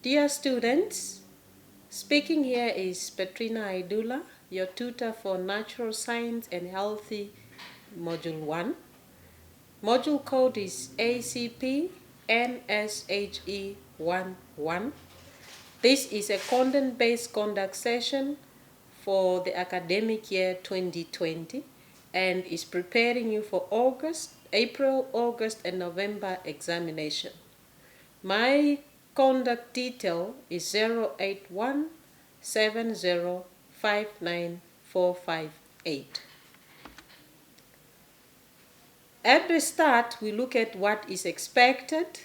Dear students, speaking here is Petrina Aidula, your tutor for Natural Science and Healthy Module 1. Module code is ACP Nshe11. This is a content-based conduct session for the academic year 2020 and is preparing you for April, August, and November examination. My conduct detail is 08170594458. At the start, we look at what is expected.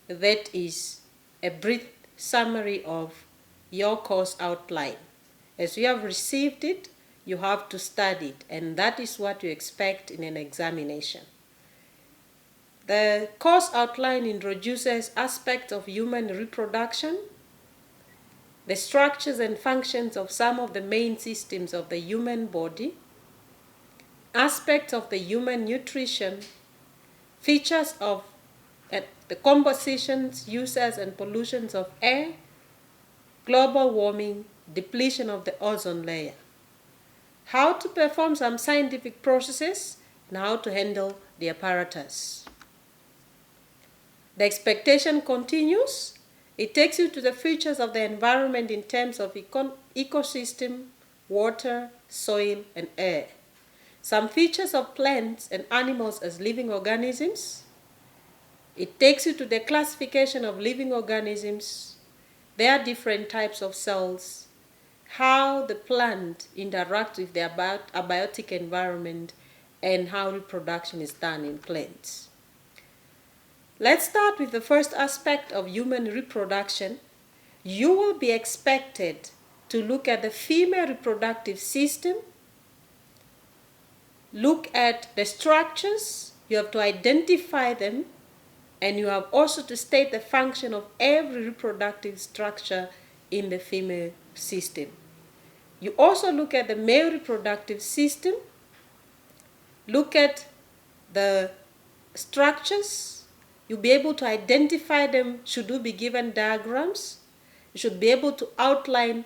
That is a brief summary of your course outline. As you have received it, you have to study it, and that is what you expect in an examination. The course outline introduces aspects of human reproduction, the structures and functions of some of the main systems of the human body, aspects of the human nutrition, features of the compositions, uses, and pollutions of air, global warming, depletion of the ozone layer, how to perform some scientific processes, and how to handle the apparatus. The expectation continues. It takes you to the features of the environment in terms of ecosystem, water, soil, and air. Some features of plants and animals as living organisms. It takes you to the classification of living organisms, their different types of cells, how the plant interacts with the abiotic environment, and how reproduction is done in plants. Let's start with the first aspect of human reproduction. You will be expected to look at the female reproductive system, look at the structures, you have to identify them, and you have also to state the function of every reproductive structure in the female system. You also look at the male reproductive system, look at the structures. You'll be able to identify them should you be given diagrams. You should be able to outline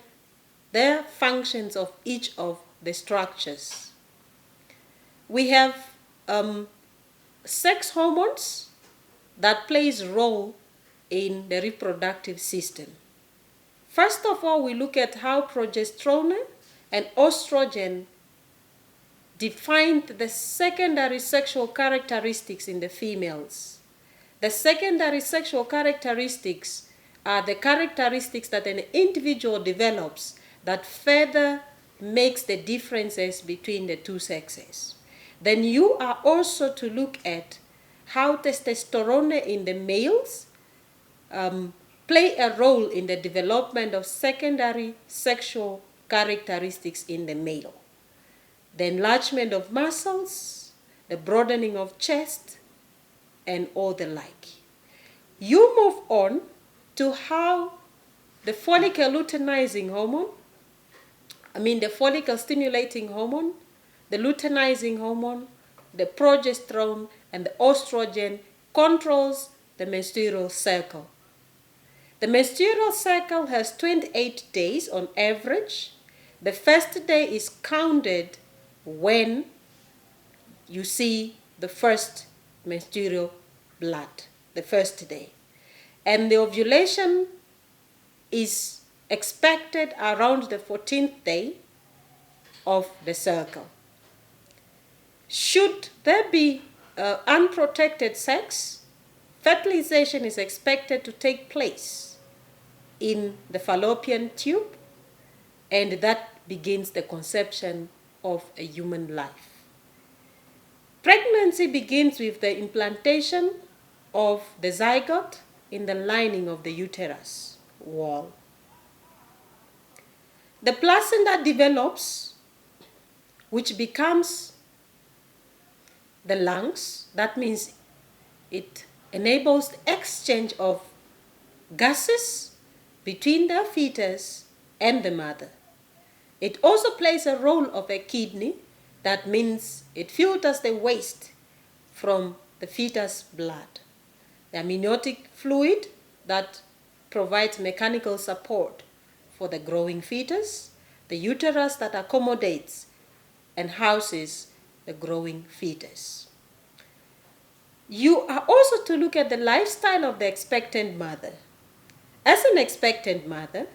the functions of each of the structures. We have sex hormones that plays a role in the reproductive system. First of all, we look at how progesterone and estrogen defined the secondary sexual characteristics in the females. The secondary sexual characteristics are the characteristics that an individual develops that further makes the differences between the two sexes. Then you are also to look at how testosterone in the males play a role in the development of secondary sexual characteristics in the male. The enlargement of muscles, the broadening of chest, and all the like. You move on to how the follicle luteinizing hormone, the follicle stimulating hormone, the luteinizing hormone, the progesterone, and the estrogen controls the menstrual cycle. The menstrual cycle has 28 days on average. The first day is counted when you see the first menstrual blood, the first day. And the ovulation is expected around the 14th day of the cycle. Should there be unprotected sex, fertilization is expected to take place in the fallopian tube, and that begins the conception of a human life. Pregnancy begins with the implantation of the zygote in the lining of the uterus wall. The placenta develops, which becomes the lungs. That means it enables the exchange of gases between the fetus and the mother. It also plays a role of a kidney. That means it filters the waste from the fetus blood. The amniotic fluid that provides mechanical support for the growing fetus, the uterus that accommodates and houses the growing fetus. You are also to look at the lifestyle of the expectant mother. As an expectant mother,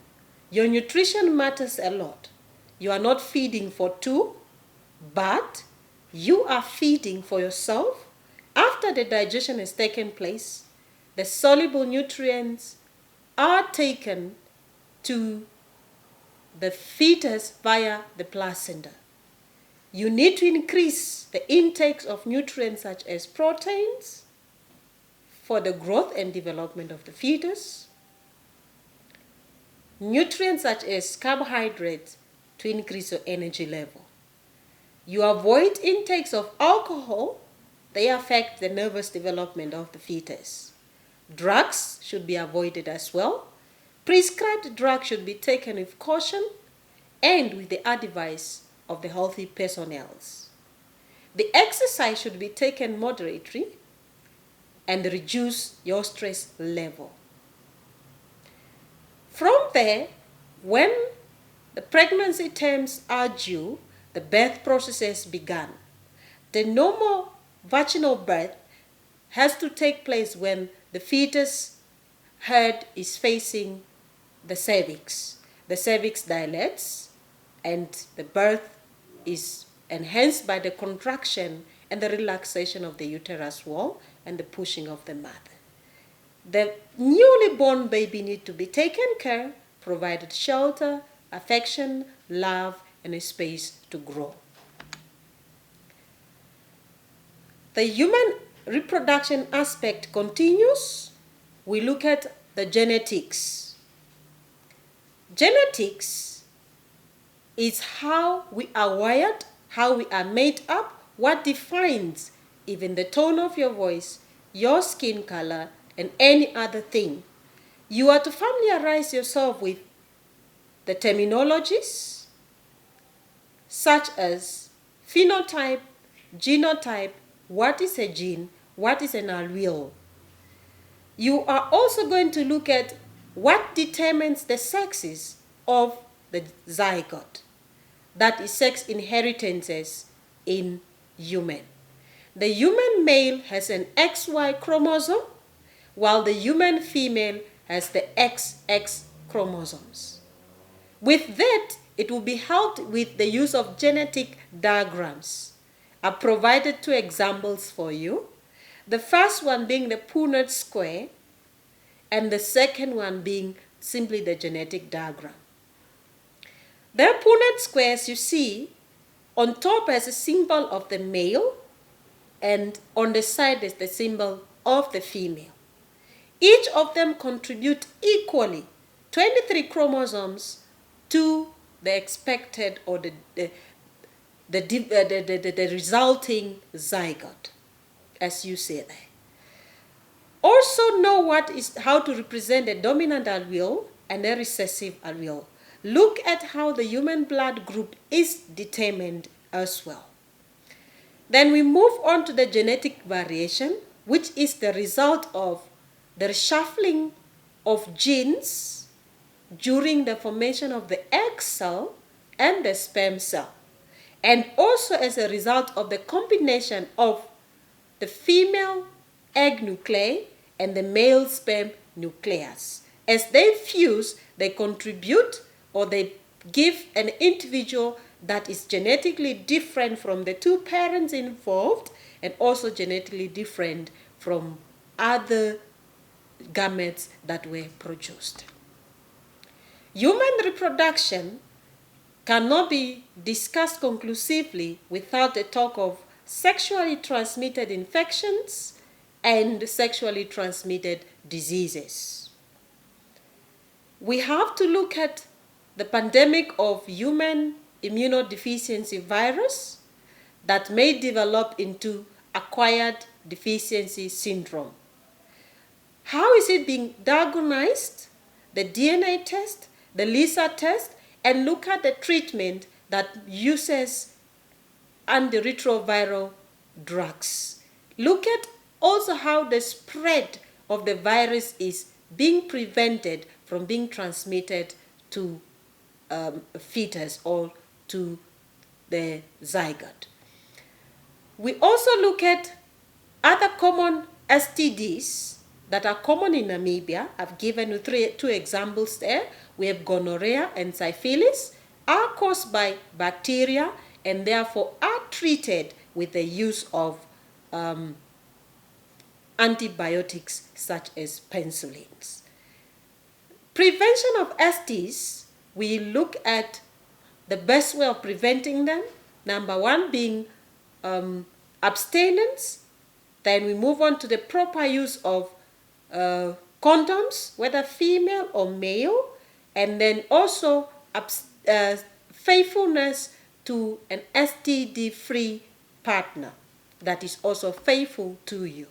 your nutrition matters a lot. You are not feeding for two, but you are feeding for yourself. After the digestion has taken place, the soluble nutrients are taken to the fetus via the placenta. You need to increase the intakes of nutrients such as proteins for the growth and development of the fetus, nutrients such as carbohydrates to increase your energy level. You avoid intakes of alcohol. They affect the nervous development of the fetus. Drugs should be avoided as well. Prescribed drugs should be taken with caution and with the advice of the healthy personnel. The exercise should be taken moderately and reduce your stress level. From there, when the pregnancy terms are due, the birth process has begun. The normal vaginal birth has to take place when the fetus head is facing the cervix. The cervix dilates and the birth is enhanced by the contraction and the relaxation of the uterus wall and the pushing of the mother. The newly born baby needs to be taken care, provided shelter, affection, love, and a space to grow. The human reproduction aspect continues. We look at the genetics. Genetics is how we are wired, how we are made up, what defines even the tone of your voice, your skin color, and any other thing. You are to familiarize yourself with the terminologies such as phenotype, genotype, what is a gene, what is an allele. You are also going to look at what determines the sexes of the zygote. That is sex inheritances in human. The human male has an XY chromosome, while the human female has the XX chromosomes. With that, it will be helped with the use of genetic diagrams. I've provided two examples for you. The first one being the Punnett square, and the second one being simply the genetic diagram. The Punnett squares, you see, on top has a symbol of the male, and on the side is the symbol of the female. Each of them contribute equally 23 chromosomes to the expected or the resulting zygote, as you say there. Also know how to represent a dominant allele and a recessive allele. Look at how the human blood group is determined as well. Then we move on to the genetic variation, which is the result of the reshuffling of genes during the formation of the egg cell and the sperm cell, and also as a result of the combination of the female egg nuclei and the male sperm nucleus. As they fuse, they contribute or they give an individual that is genetically different from the two parents involved and also genetically different from other gametes that were produced. Human reproduction cannot be discussed conclusively without a talk of sexually transmitted infections and sexually transmitted diseases. We have to look at the pandemic of human immunodeficiency virus that may develop into acquired deficiency syndrome. How is it being diagnosed? The DNA test, the LISA test, and look at the treatment that uses antiretroviral drugs. Look at also how the spread of the virus is being prevented from being transmitted to fetus or to the zygote. We also look at other common STDs that are common in Namibia. I've given you two examples there. We have gonorrhea and syphilis, are caused by bacteria and therefore are treated with the use of antibiotics such as penicillins. Prevention of STs, we look at the best way of preventing them. Number one being abstinence. Then we move on to the proper use of condoms, whether female or male, and then also faithfulness to an STD-free partner that is also faithful to you.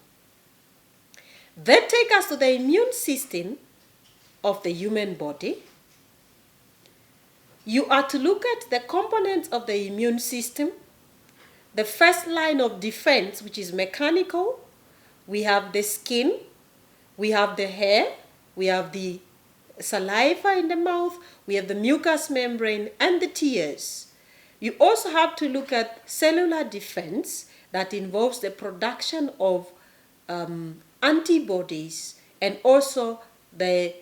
That takes us to the immune system of the human body. You are to look at the components of the immune system. The first line of defense, which is mechanical, we have the skin, we have the hair, we have the saliva in the mouth, we have the mucous membrane and the tears. You also have to look at cellular defense that involves the production of antibodies and also the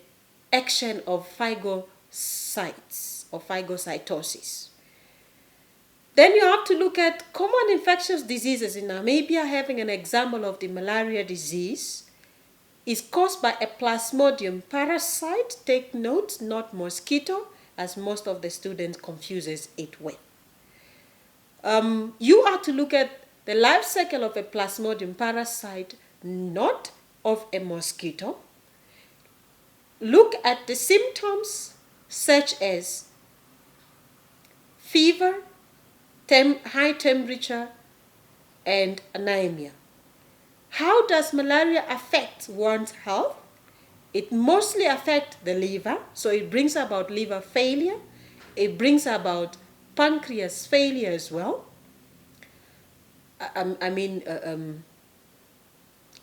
action of phagocytes or phagocytosis. Then you have to look at common infectious diseases. In Namibia, having an example of the malaria disease is caused by a plasmodium parasite. Take note, not mosquito, as most of the students confuses it with. You are to look at the life cycle of a plasmodium parasite, not of a mosquito. Look at the symptoms such as fever, high temperature, and anemia. How does malaria affect one's health? It mostly affects the liver, so it brings about liver failure. It brings about pancreas failure as well.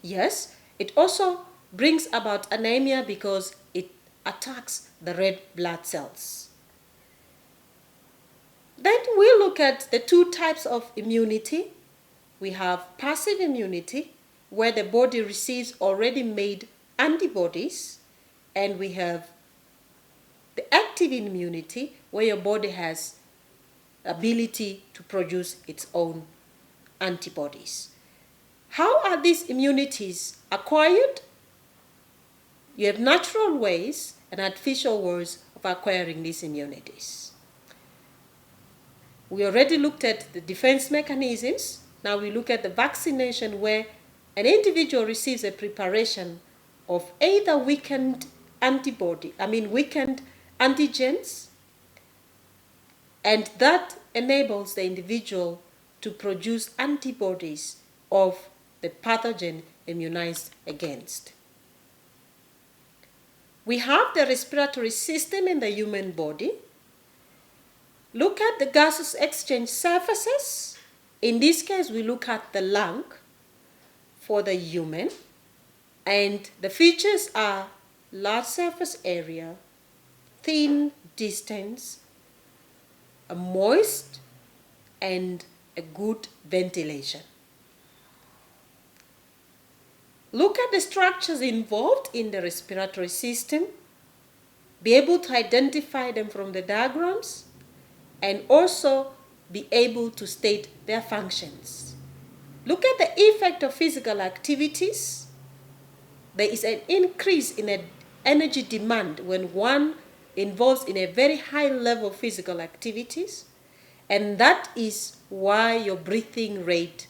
Yes, it also brings about anemia because it attacks the red blood cells. Then we look at the two types of immunity. We have passive immunity, where the body receives already made antibodies, and we have the active immunity, where your body has ability to produce its own antibodies. How are these immunities acquired? You have natural ways and artificial ways of acquiring these immunities. We already looked at the defense mechanisms. Now we look at the vaccination, where an individual receives a preparation of either weakened antigens, and that enables the individual to produce antibodies of the pathogen immunized against. We have the respiratory system in the human body. Look at the gaseous exchange surfaces. In this case, we look at the lung for the human, and the features are large surface area, thin distance, a moist, and a good ventilation. Look at the structures involved in the respiratory system, be able to identify them from the diagrams, and also be able to state their functions. Look at the effect of physical activities. There is an increase in energy demand when one involves in a very high level of physical activities, and that is why your breathing rate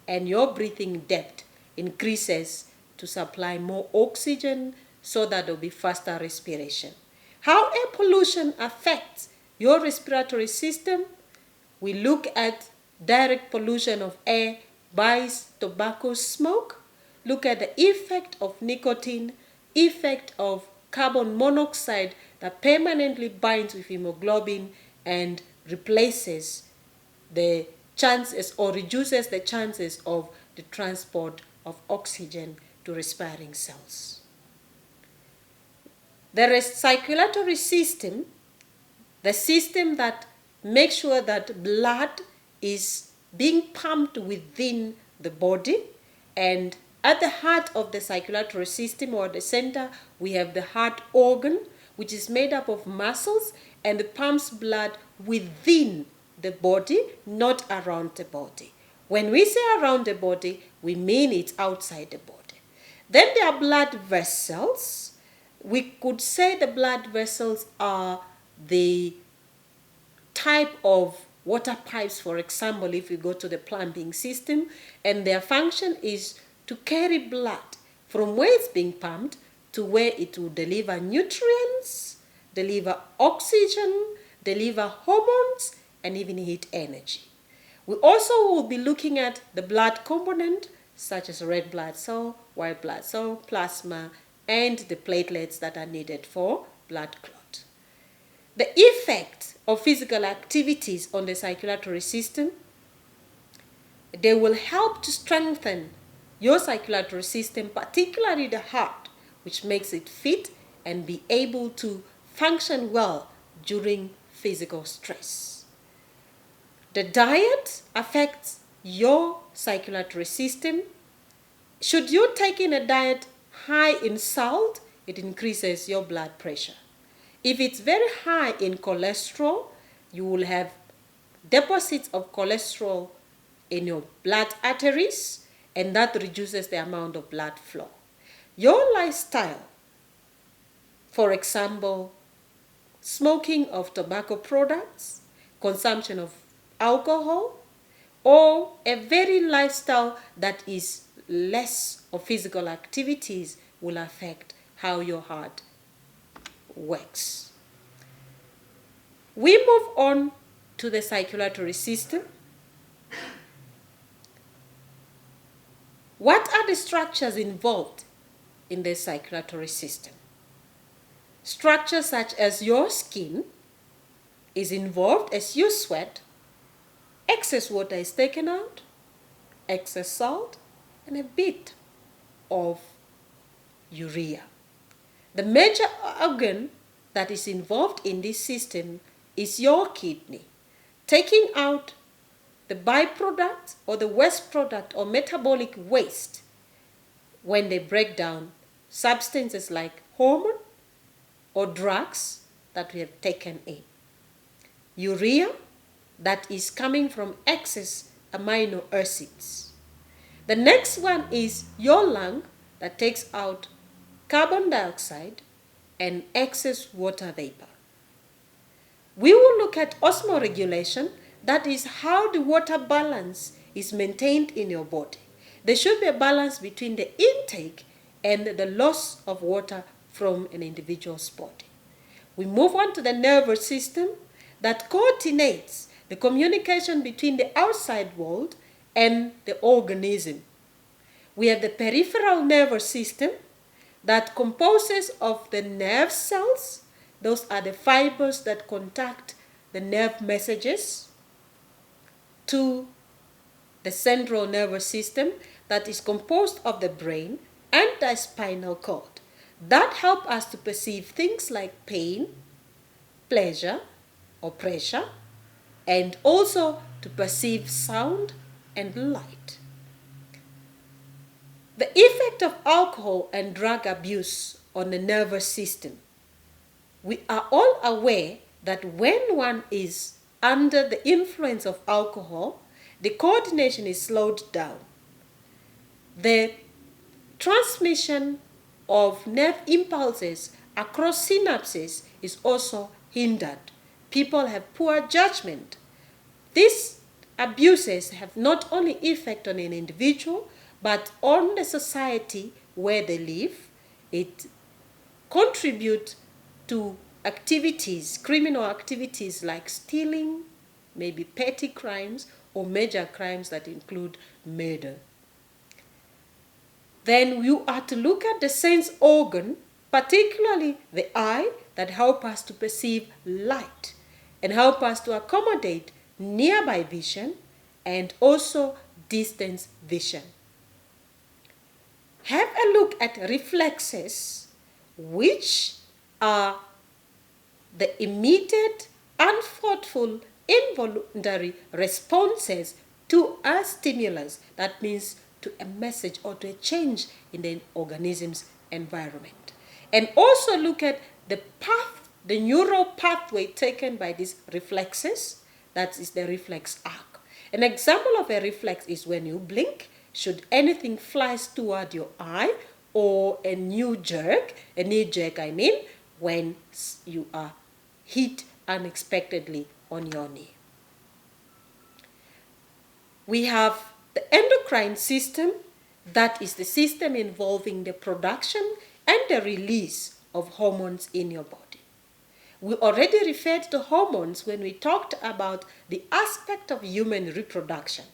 and your breathing depth increases to supply more oxygen so that there will be faster respiration. How air pollution affects your respiratory system? We look at direct pollution of air by tobacco smoke. Look at the effect of nicotine, effect of carbon monoxide that permanently binds with hemoglobin and replaces the chances or reduces the chances of the transport of oxygen to respiring cells. There is circulatory system, the system that makes sure that blood is being pumped within the body. And at the heart of the circulatory system, or the center, we have the heart organ, which is made up of muscles and pumps blood within the body, not around the body. When we say around the body, we mean it's outside the body. Then there are blood vessels. We could say the blood vessels are the type of water pipes, for example, if you go to the plumbing system, and their function is to carry blood from where it's being pumped to where it will deliver nutrients, deliver oxygen, deliver hormones, and even heat energy. We also will be looking at the blood component, such as red blood cell, white blood cell, plasma, and the platelets that are needed for blood clot. The effect of physical activities on the circulatory system, they will help to strengthen your circulatory system, particularly the heart, which makes it fit and be able to function well during physical stress. The diet affects your circulatory system. Should you take in a diet high in salt, it increases your blood pressure. If it's very high in cholesterol, you will have deposits of cholesterol in your blood arteries, and that reduces the amount of blood flow. Your lifestyle, for example, smoking of tobacco products, consumption of alcohol, or a very lifestyle that is less of physical activities will affect how your heart works. We move on to the circulatory system. What are the structures involved in the circulatory system? Structures such as your skin is involved as you sweat, excess water is taken out, excess salt, and a bit of urea. The major organ that is involved in this system is your kidney, taking out the byproduct or the waste product or metabolic waste when they break down substances like hormone or drugs that we have taken in. Urea, that is coming from excess amino acids. The next one is your lung, that takes out carbon dioxide and excess water vapor. We will look at osmoregulation, that is how the water balance is maintained in your body. There should be a balance between the intake and the loss of water from an individual's body. We move on to the nervous system that coordinates the communication between the outside world and the organism. We have the peripheral nervous system that composes of the nerve cells. Those are the fibers that contact the nerve messages to the central nervous system that is composed of the brain and the spinal cord. That help us to perceive things like pain, pleasure or pressure, and also to perceive sound and light. The effect of alcohol and drug abuse on the nervous system. We are all aware that when one is under the influence of alcohol, the coordination is slowed down. The transmission of nerve impulses across synapses is also hindered. People have poor judgment. These abuses have not only effect on an individual, but on the society where they live. It contributes to activities, criminal activities like stealing, maybe petty crimes, or major crimes that include murder. Then you are to look at the sense organ, particularly the eye, that help us to perceive light and help us to accommodate nearby vision and also distance vision. Have a look at reflexes, which are the immediate, unthoughtful, involuntary responses to a stimulus. That means to a message or to a change in the organism's environment. And also look at the neural pathway taken by these reflexes. That is the reflex arc. An example of a reflex is when you blink, should anything flies toward your eye, or a knee jerk, when you are hit unexpectedly on your knee. We have the endocrine system, that is the system involving the production and the release of hormones in your body. We already referred to hormones when we talked about the aspect of human reproduction.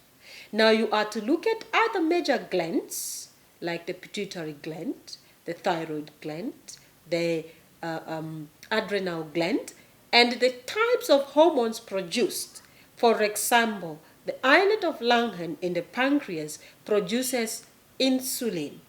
Now you are to look at other major glands, like the pituitary gland, the thyroid gland, the adrenal gland, and the types of hormones produced. For example, the islet of Langerhans in the pancreas produces insulin.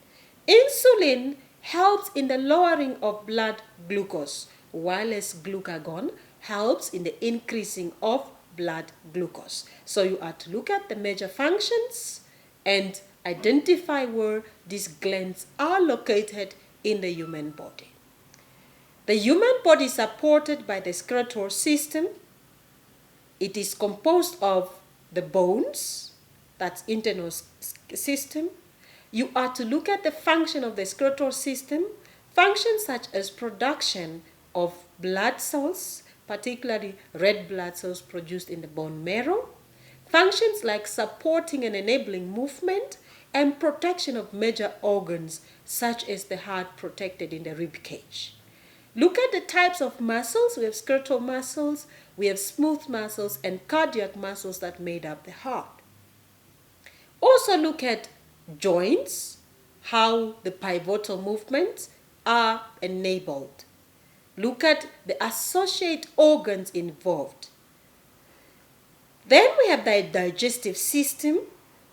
Insulin helps in the lowering of blood glucose, whilst glucagon helps in the increasing of blood glucose. So you are to look at the major functions and identify where these glands are located in the human body. The human body is supported by the excretory system. It is composed of the bones, that's internal system. You are to look at the function of the excretory system, functions such as production of blood cells, particularly red blood cells produced in the bone marrow, functions like supporting and enabling movement, and protection of major organs such as the heart protected in the rib cage. Look at the types of muscles. We have skeletal muscles, we have smooth muscles, and cardiac muscles that made up the heart. Also look at joints, how the pivotal movements are enabled. Look at the associate organs involved. Then we have the digestive system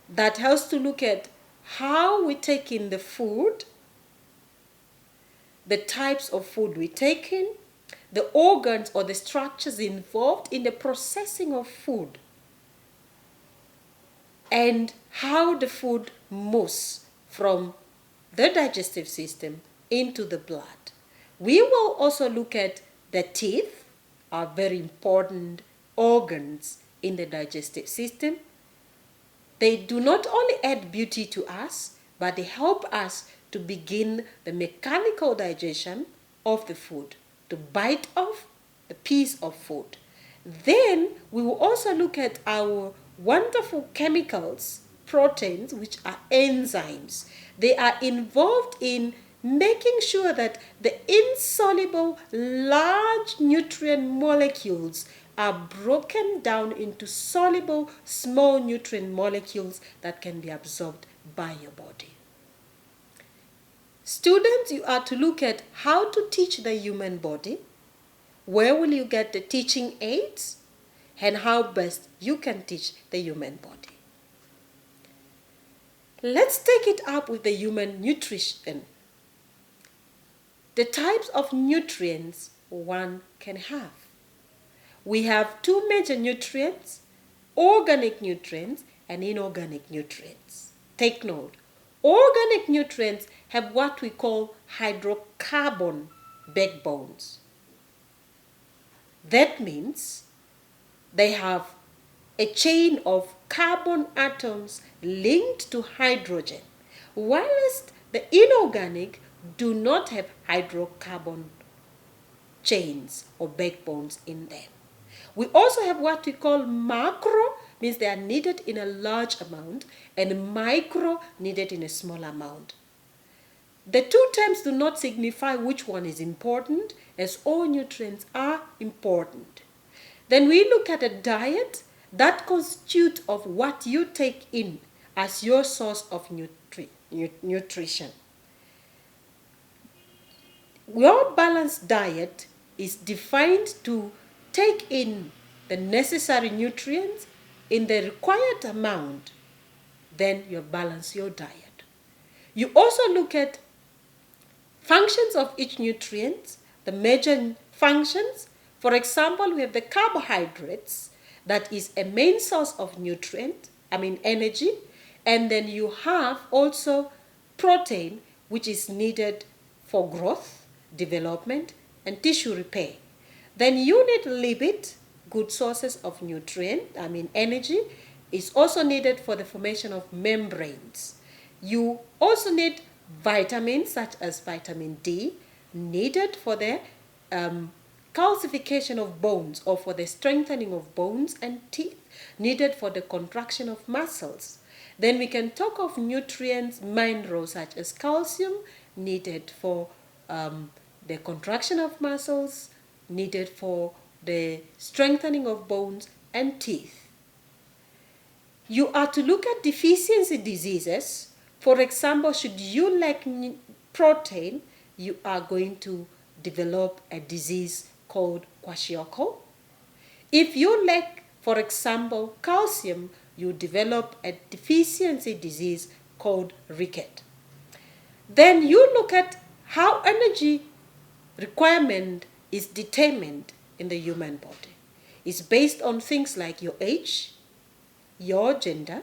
that has to look at how we take in the food, the types of food we take in, the organs or the structures involved in the processing of food, and how the food moves from the digestive system into the blood. We will also look at the teeth, are very important organs in the digestive system. They do not only add beauty to us, but they help us to begin the mechanical digestion of the food, to bite off the piece of food. Then we will also look at our wonderful chemicals, proteins, which are enzymes. They are involved in making sure that the insoluble large nutrient molecules are broken down into soluble small nutrient molecules that can be absorbed by your body. Students, you are to look at how to teach the human body, where will you get the teaching aids, and how best you can teach the human body. Let's take it up with the human nutrition. The types of nutrients one can have. We have two major nutrients, organic nutrients and inorganic nutrients. Take note, organic nutrients have what we call hydrocarbon backbones. That means they have a chain of carbon atoms linked to hydrogen, whilst the inorganic do not have hydrocarbon chains or backbones in them. We also have what we call macro, means they are needed in a large amount, and micro, needed in a small amount. The two terms do not signify which one is important, as all nutrients are important. Then we look at a diet that constitutes of what you take in as your source of nutrition. Your balanced diet is defined to take in the necessary nutrients in the required amount, then you balance your diet. You also look at functions of each nutrient, the major functions. For example, we have the carbohydrates, that is a main source of energy. And then you have also protein, which is needed for growth, development, and tissue repair. Then you need lipid, good sources of energy, is also needed for the formation of membranes. You also need vitamins such as vitamin D, needed for the calcification of bones or for the strengthening of bones and teeth, needed for the contraction of muscles. Then we can talk of nutrients, minerals such as calcium, needed for the contraction of muscles, needed for the strengthening of bones and teeth. You are to look at deficiency diseases. For example, should you lack protein, you are going to develop a disease called kwashiorkor. If you lack, for example, calcium, you develop a deficiency disease called ricket. Then you look at how energy requirement is determined in the human body. It's based on things like your age, your gender,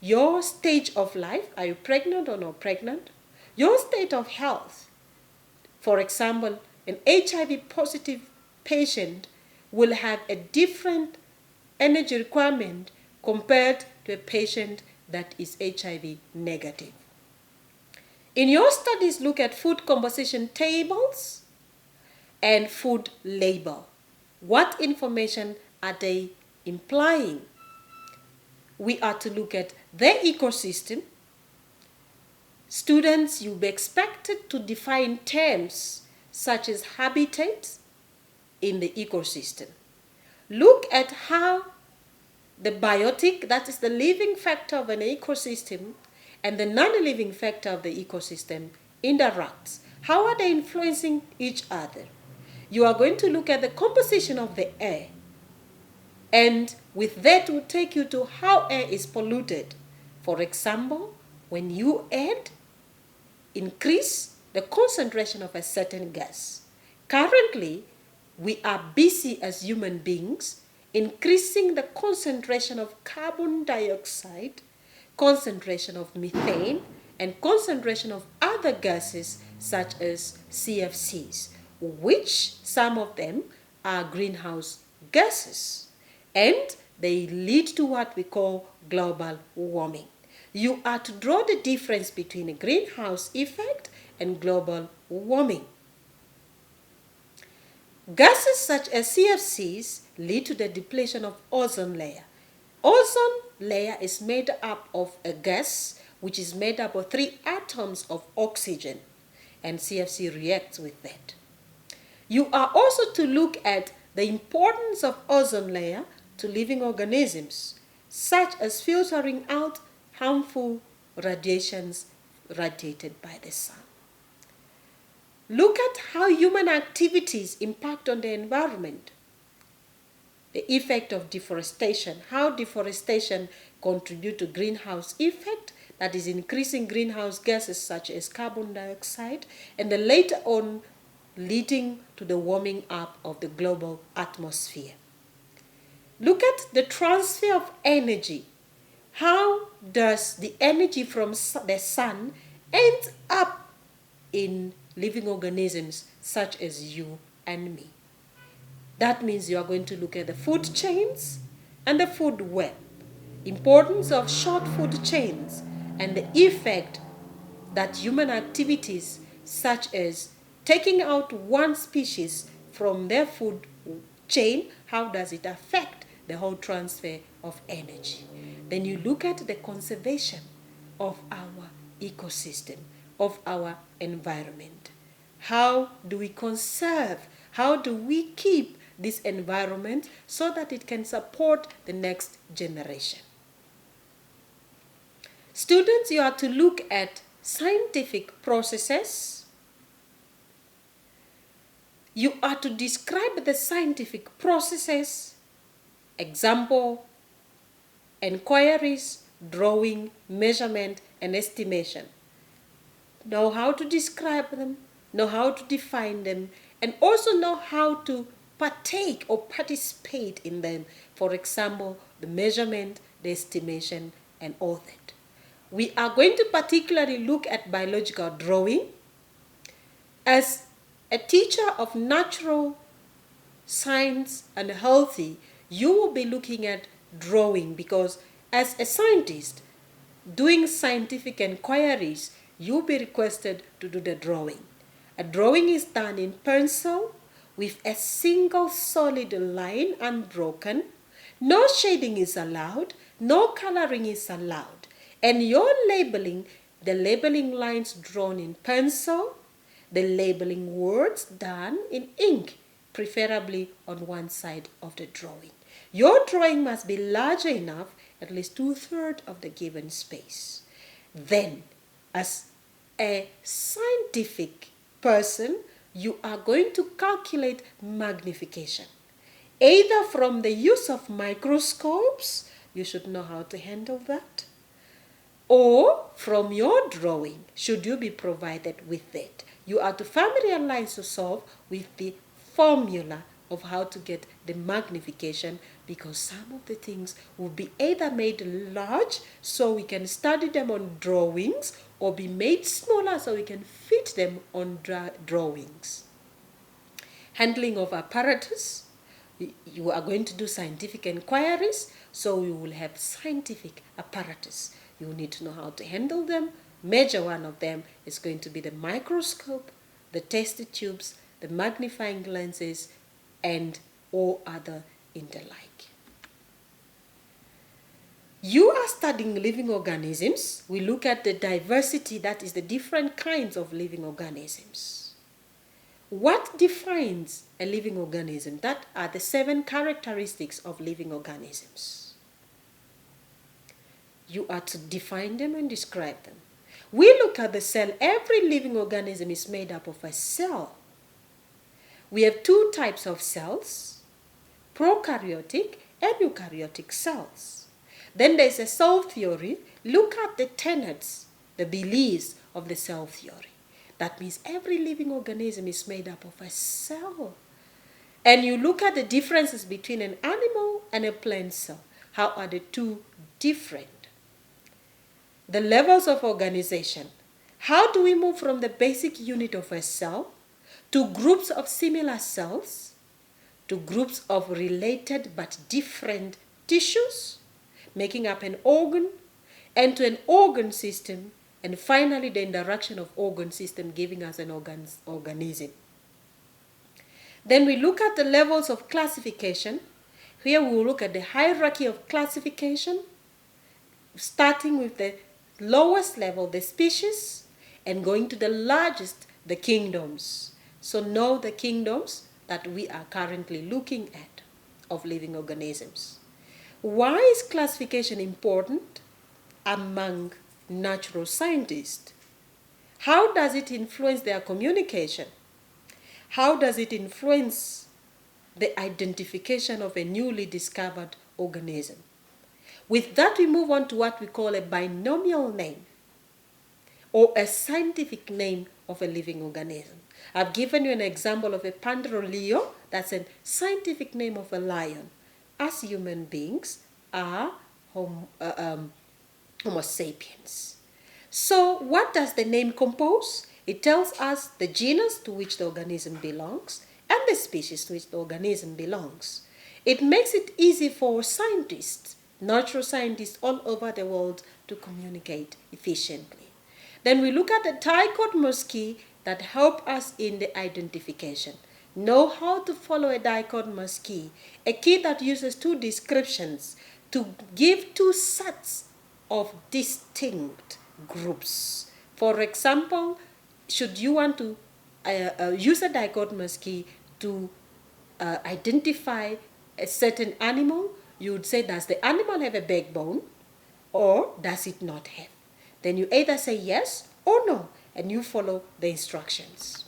your stage of life, are you pregnant or not pregnant, your state of health. For example, an HIV positive patient will have a different energy requirement compared to a patient that is HIV negative. In your studies, look at food composition tables and food label. What information are they implying? We are to look at the ecosystem. Students, you'll be expected to define terms such as habitat in the ecosystem. Look at how the biotic, that is the living factor of an ecosystem, and the non-living factor of the ecosystem interacts. How are they influencing each other? You are going to look at the composition of the air, and with that will take you to how air is polluted. For example, when you increase the concentration of a certain gas. Currently, we are busy as human beings increasing the concentration of carbon dioxide, concentration of methane, and concentration of other gases such as CFCs, which some of them are greenhouse gases, and they lead to what we call global warming. You are to draw the difference between a greenhouse effect and global warming. Gases such as CFCs lead to the depletion of ozone layer. Ozone layer is made up of a gas which is made up of 3 atoms of oxygen, and CFC reacts with that. You are also to look at the importance of ozone layer to living organisms, such as filtering out harmful radiations radiated by the sun. Look at how human activities impact on the environment. The effect of deforestation, how deforestation contributes to greenhouse effect, that is increasing greenhouse gases such as carbon dioxide, and then later on leading to the warming up of the global atmosphere. Look at the transfer of energy. How does the energy from the sun end up in living organisms such as you and me? That means you are going to look at the food chains and the food web, importance of short food chains, and the effect that human activities such as taking out one species from their food chain, how does it affect the whole transfer of energy? Then you look at the conservation of our ecosystem, of our environment. How do we conserve? How do we keep this environment so that it can support the next generation? Students, you are to look at scientific processes. You are to describe the scientific processes, example, inquiries, drawing, measurement, and estimation. Know how to describe them, know how to define them, and also know how to partake or participate in them. For example, the measurement, the estimation, and all that. We are going to particularly look at biological drawing. As a teacher of natural science and healthy, you will be looking at drawing, because as a scientist doing scientific inquiries, you'll be requested to do the drawing. A drawing is done in pencil with a single solid line unbroken. No shading is allowed, no coloring is allowed. And your labeling, the labeling lines drawn in pencil, the labeling words done in ink, preferably on one side of the drawing. Your drawing must be large enough, at least 2/3 of the given space. Then, as a scientific person, you are going to calculate magnification. Either from the use of microscopes, you should know how to handle that, or from your drawing, should you be provided with it. You are to familiarize yourself with the formula of how to get the magnification, because some of the things will be either made large so we can study them on drawings, or be made smaller so we can fit them on drawings. Handling of apparatus. You are going to do scientific inquiries, so you will have scientific apparatus. You will need to know how to handle them. Major one of them is going to be the microscope, the test tubes, the magnifying lenses, and all other in the like. You are studying living organisms. We look at the diversity, that is the different kinds of living organisms. What defines a living organism? That are the 7 characteristics of living organisms. You are to define them and describe them. We look at the cell. Every living organism is made up of a cell. We have 2 types of cells, prokaryotic and eukaryotic cells. Then there's a cell theory. Look at the tenets, the beliefs of the cell theory. That means every living organism is made up of a cell. And you look at the differences between an animal and a plant cell. How are the 2 different? The levels of organization. How do we move from the basic unit of a cell to groups of similar cells, to groups of related but different tissues, making up an organ, and to an organ system, and finally the interaction of organ system giving us an organism. Then we look at the levels of classification. Here we will look at the hierarchy of classification, starting with the lowest level, the species, and going to the largest, the kingdoms. So know the kingdoms that we are currently looking at of living organisms. Why is classification important among natural scientists? How does it influence their communication? How does it influence the identification of a newly discovered organism? With that, we move on to what we call a binomial name, or a scientific name of a living organism. I've given you an example of a Pandero leo. That's a scientific name of a lion. As human beings are Homo sapiens. So what does the name compose? It tells us the genus to which the organism belongs and the species to which the organism belongs. It makes it easy for scientists, natural scientists all over the world, to communicate efficiently. Then we look at the dichotomous key that help us in the identification. Know how to follow a dichotomous key, a key that uses 2 descriptions to give 2 sets of distinct groups. For example, should you want to use a dichotomous key to identify a certain animal, you would say, does the animal have a backbone or does it not have? Then you either say yes or no, and you follow the instructions.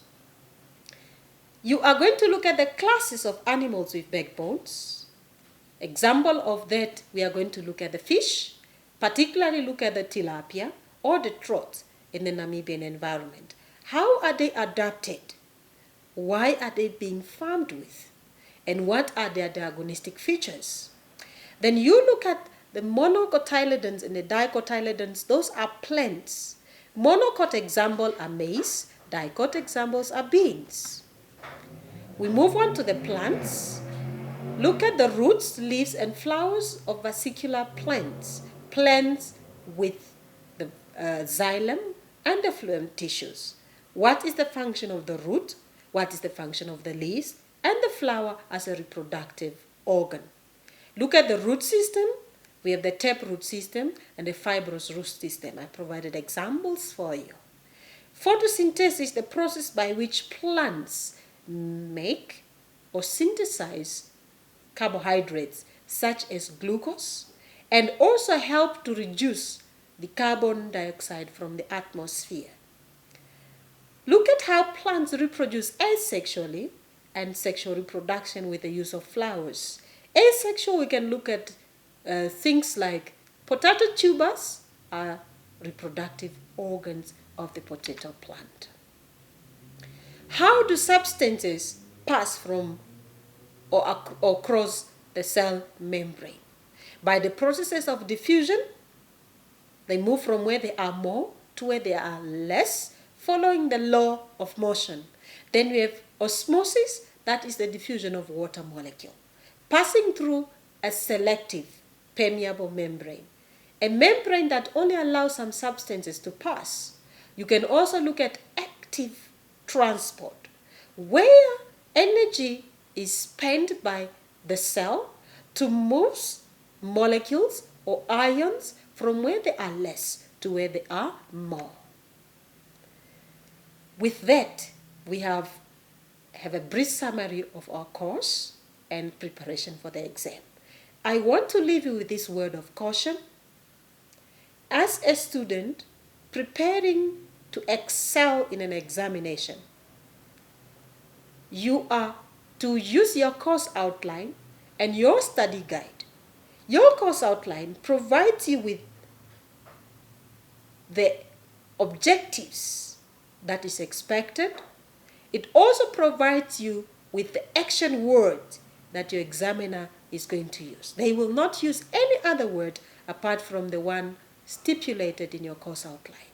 You are going to look at the classes of animals with backbones. Example of that, we are going to look at the fish, particularly look at the tilapia or the trout in the Namibian environment. How are they adapted? Why are they being farmed with? And what are their diagnostic features? Then you look at the monocotyledons and the dicotyledons. Those are plants. Monocot example are maize. Dicot examples are beans. We move on to the plants. Look at the roots, leaves, and flowers of vesicular plants. Plants with the xylem and the phloem tissues. What is the function of the root? What is the function of the leaves and the flower as a reproductive organ? Look at the root system. We have the taproot system and the fibrous root system. I provided examples for you. Photosynthesis is the process by which plants make or synthesize carbohydrates such as glucose and also help to reduce the carbon dioxide from the atmosphere. Look at how plants reproduce asexually and sexual reproduction with the use of flowers. Asexual, we can look at things like potato tubers are reproductive organs of the potato plant. How do substances pass from or cross the cell membrane? By the processes of diffusion, they move from where they are more to where they are less, following the law of motion. Then we have osmosis, that is the diffusion of water molecule, passing through a selective permeable membrane, a membrane that only allows some substances to pass. You can also look at active transport, where energy is spent by the cell to move molecules or ions from where they are less to where they are more. With that, we have a brief summary of our course and preparation for the exam. I want to leave you with this word of caution. As a student preparing to excel in an examination, you are to use your course outline and your study guide. Your course outline provides you with the objectives that is expected. It also provides you with the action word that your examiner is going to use. They will not use any other word apart from the one stipulated in your course outline.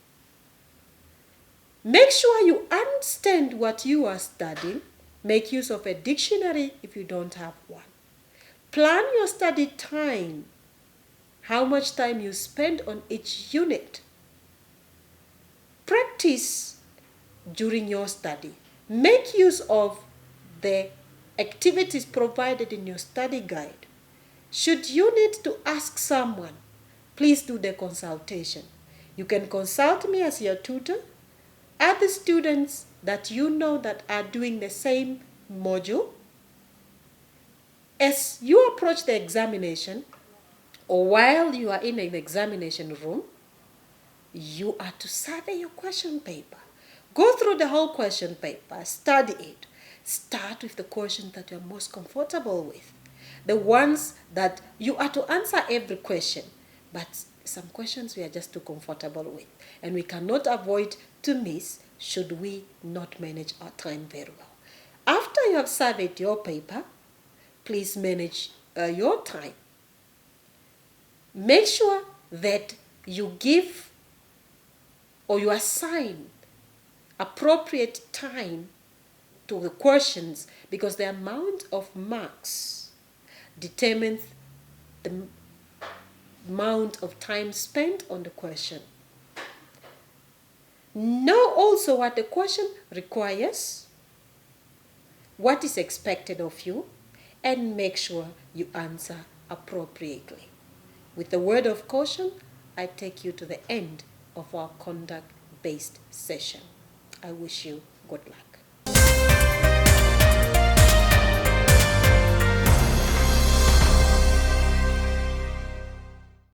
Make sure you understand what you are studying. Make use of a dictionary if you don't have one. Plan your study time, how much time you spend on each unit. Practice during your study. Make use of the activities provided in your study guide. Should you need to ask someone, please do the consultation. You can consult me as your tutor. Other students that you know that are doing the same module. As you approach the examination, or while you are in an examination room, you are to survey your question paper. Go through the whole question paper, study it. Start with the questions that you're most comfortable with. The ones that you are to answer every question, but some questions we are just too comfortable with, and we cannot afford to miss should we not manage our time very well. After you have surveyed your paper, please manage your time. Make sure that you give or you assign appropriate time to the questions, because the amount of marks determines the amount of time spent on the question. Know also what the question requires, what is expected of you, and make sure you answer appropriately. With the word of caution, I take you to the end of our conduct-based session. I wish you good luck.